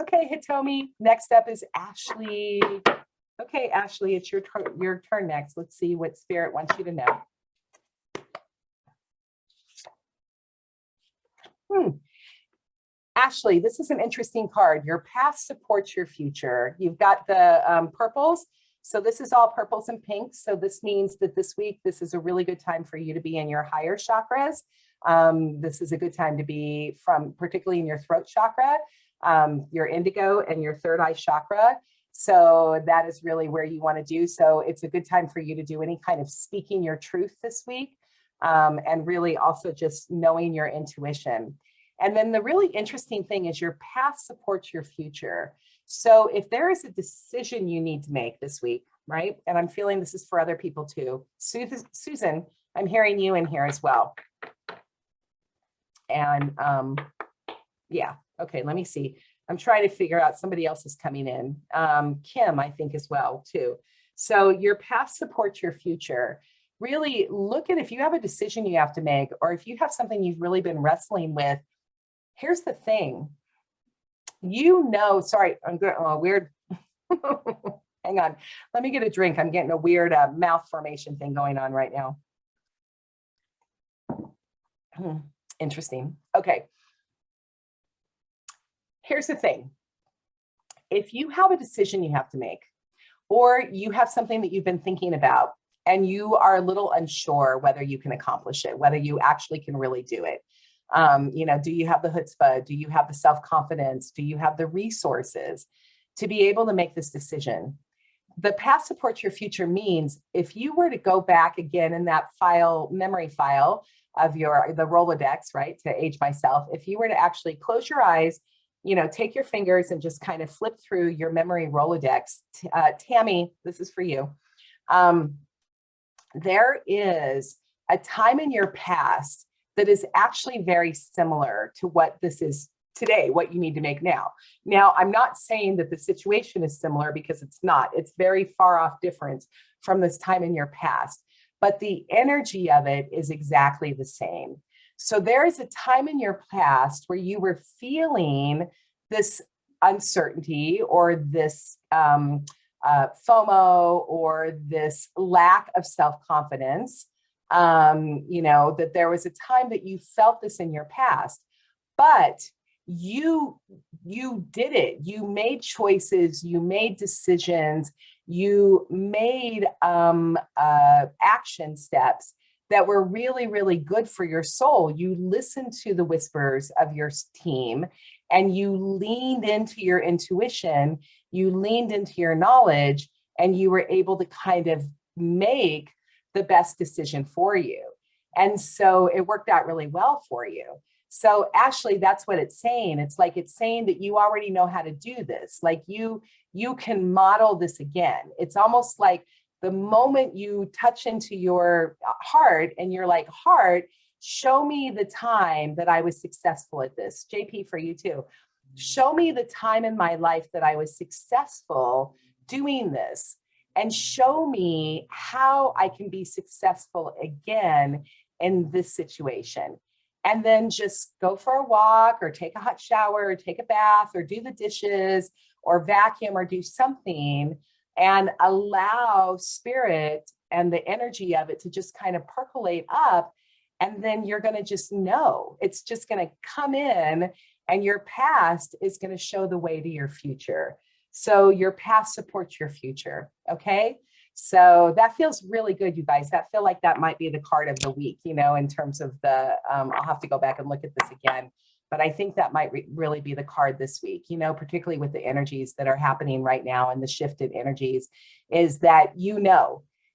Okay, Hitomi. Next up is Ashley. Okay, Ashley, it's your turn next. Let's see what Spirit wants you to know. Ashley, this is an interesting card. Your past supports your future. You've got the purples. So this is all purples and pinks. So this means that this week, this is a really good time for you to be in your higher chakras. This is a good time to be particularly in your throat chakra, your indigo and your third eye chakra. So that is really where you want to do. So it's a good time for you to do any kind of speaking your truth this week, and really also just knowing your intuition. And then the really interesting thing is your past supports your future. So if there is a decision you need to make this week, right? And I'm feeling this is for other people too. Susan, I'm hearing you in here as well. And yeah, okay, let me see. I'm trying to figure out somebody else is coming in. Kim, I think as well too. So your past supports your future. Really look at if you have a decision you have to make, or if you have something you've really been wrestling with. Here's the thing, sorry, I'm getting a weird, hang on, let me get a drink. I'm getting a weird mouth formation thing going on right now. Interesting. Okay. Here's the thing. If you have a decision you have to make, or you have something that you've been thinking about, and you are a little unsure whether you can accomplish it, whether you actually can really do it. Do you have the chutzpah? Do you have the self-confidence? Do you have the resources to be able to make this decision? The past supports your future means if you were to go back again in that memory file of the Rolodex, right, to age myself, if you were to actually close your eyes, take your fingers and just kind of flip through your memory Rolodex. Tammy, this is for you. There is a time in your past that is actually very similar to what this is today, what you need to make now. Now, I'm not saying that the situation is similar because it's not. It's very far off different from this time in your past, but the energy of it is exactly the same. So there is a time in your past where you were feeling this uncertainty or this FOMO or this lack of self-confidence. That there was a time that you felt this in your past, but you did it. You made choices, you made decisions, you made action steps that were really, really good for your soul. You listened to the whispers of your team and you leaned into your intuition, you leaned into your knowledge, and you were able to kind of make the best decision for you. And so it worked out really well for you. So Ashley, that's what it's saying. It's like, it's saying that you already know how to do this. Like you can model this again. It's almost like the moment you touch into your heart and you're like, heart, show me the time that I was successful at this. JP, for you too. Show me the time in my life that I was successful doing this. And show me how I can be successful again in this situation. And then just go for a walk or take a hot shower or take a bath or do the dishes or vacuum or do something and allow spirit and the energy of it to just kind of percolate up. And then you're going to just know. It's just going to come in and your past is going to show the way to your future. So your past supports your future, okay? So that feels really good, you guys. That feel like that might be the card of the week, in terms of the, I'll have to go back and look at this again, but I think that might really be the card this week, particularly with the energies that are happening right now and the shifted energies, is that you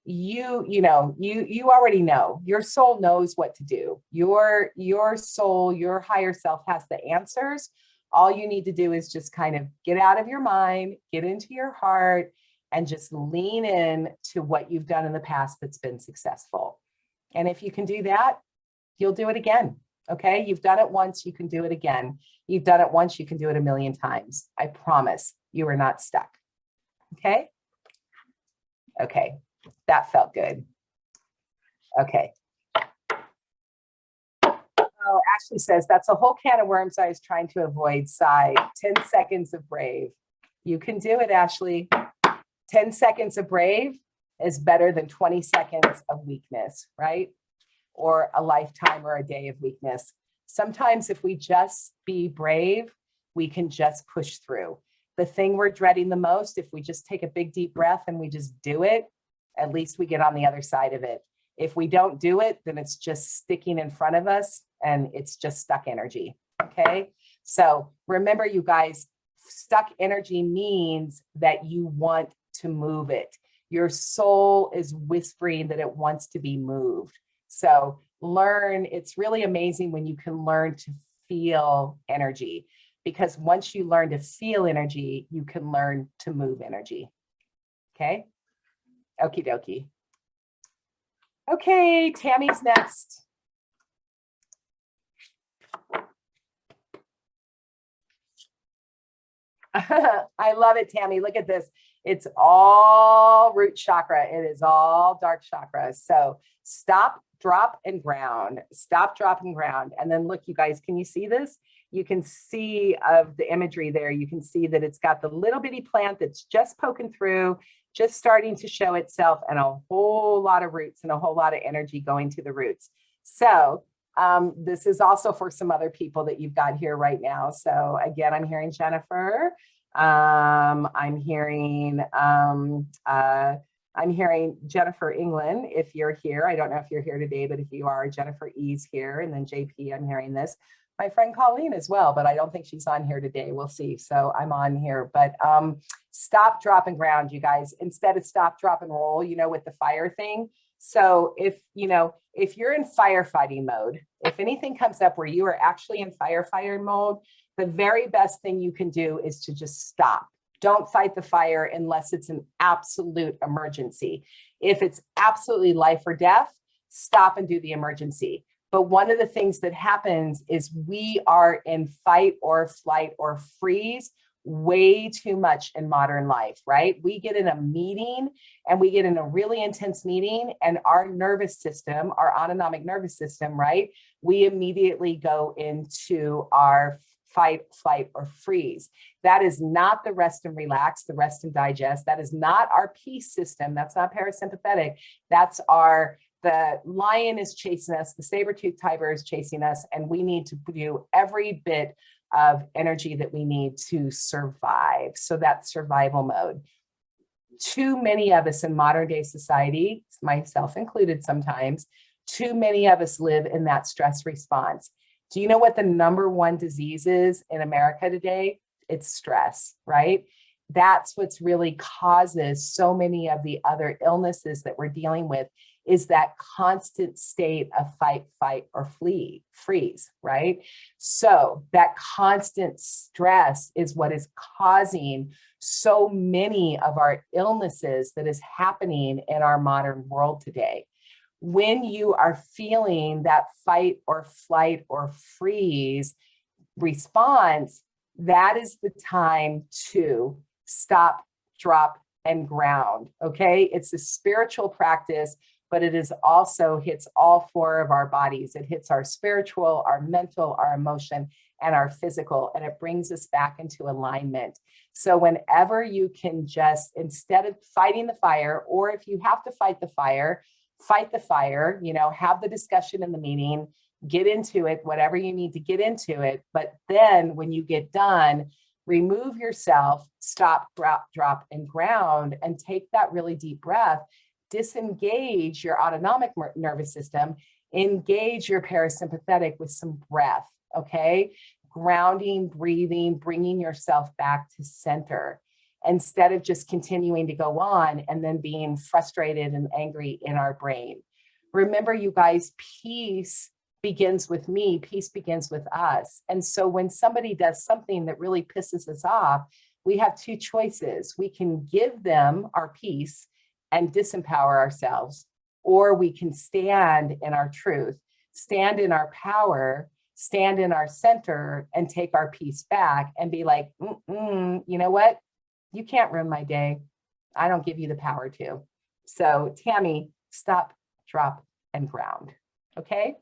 already know. Your soul knows what to do. Your soul, your higher self has the answers. All you need to do is just kind of get out of your mind, get into your heart, and just lean in to what you've done in the past that's been successful. And if you can do that, you'll do it again. Okay. You've done it once, you can do it again. You've done it once, you can do it 1,000,000 times. I promise you are not stuck. Okay. Okay. That felt good. Okay. Oh, Ashley says, that's a whole can of worms I was trying to avoid. Sigh. 10 seconds of brave. You can do it, Ashley. 10 seconds of brave is better than 20 seconds of weakness, right? Or a lifetime or a day of weakness. Sometimes if we just be brave, we can just push through. The thing we're dreading the most, if we just take a big deep breath and we just do it, at least we get on the other side of it. If we don't do it, then it's just sticking in front of us and it's just stuck energy, okay? So remember, you guys, stuck energy means that you want to move it. Your soul is whispering that it wants to be moved. So learn, it's really amazing when you can learn to feel energy, because once you learn to feel energy, you can learn to move energy, okay? Okie dokie. Okay, Tammy's next. I love it, Tammy. Look at this. It's all root chakra. It is all dark chakra. So stop, drop, and ground. Stop, drop, and ground. And then look, you guys, can you see this? You can see of the imagery there. You can see that it's got the little bitty plant that's just poking through, just starting to show itself, and a whole lot of roots and a whole lot of energy going to the roots. So this is also for some other people that you've got here right now. So again, I'm hearing Jennifer. I'm hearing Jennifer England. If you're here, I don't know if you're here today, but if you are, Jennifer E's here, and then JP, I'm hearing this. My friend Colleen as well, but I don't think she's on here today. We'll see. So I'm on here, but stop, drop, and ground, you guys. Instead of stop, drop, and roll, you know, with the fire thing. So if you're in firefighting mode, if anything comes up where you are actually in firefighter mode, the very best thing you can do is to just stop. Don't fight the fire unless it's an absolute emergency. If it's absolutely life or death, stop and do the emergency. But one of the things that happens is we are in fight or flight or freeze way too much in modern life, right? We get in a meeting and we get in a really intense meeting, and our nervous system, our autonomic nervous system, right? We immediately go into our fight, flight, or freeze. That is not the rest and relax, the rest and digest. That is not our peace system. That's not parasympathetic. That's the lion is chasing us, the saber-toothed tiger is chasing us, and we need to do every bit of energy that we need to survive. So that's survival mode. Too many of us in modern day society, myself included sometimes, too many of us live in that stress response. Do you know what the #1 disease is in America today? It's stress, right? That's what's really causes so many of the other illnesses that we're dealing with, is that constant state of fight, fight, or freeze, right? So that constant stress is what is causing so many of our illnesses that is happening in our modern world today. When you are feeling that fight or flight or freeze response, that is the time to stop, drop, and ground, okay? It's a spiritual practice, but it is also hits all 4 of our bodies. It hits our spiritual, our mental, our emotion, and our physical, and it brings us back into alignment. So whenever you can just, instead of fighting the fire, or if you have to fight the fire, you know, have the discussion in the meeting, get into it, whatever you need to get into it. But then when you get done, remove yourself, stop, drop, and ground, and take that really deep breath. Disengage your autonomic nervous system, engage your parasympathetic with some breath, okay? Grounding, breathing, bringing yourself back to center, instead of just continuing to go on and then being frustrated and angry in our brain. Remember, you guys, peace begins with me, peace begins with us. And so when somebody does something that really pisses us off, we have 2 choices. We can give them our peace and disempower ourselves, or we can stand in our truth, stand in our power, stand in our center, and take our peace back and be like, you know what? You can't ruin my day. I don't give you the power to. So Tammy, stop, drop, and ground. Okay?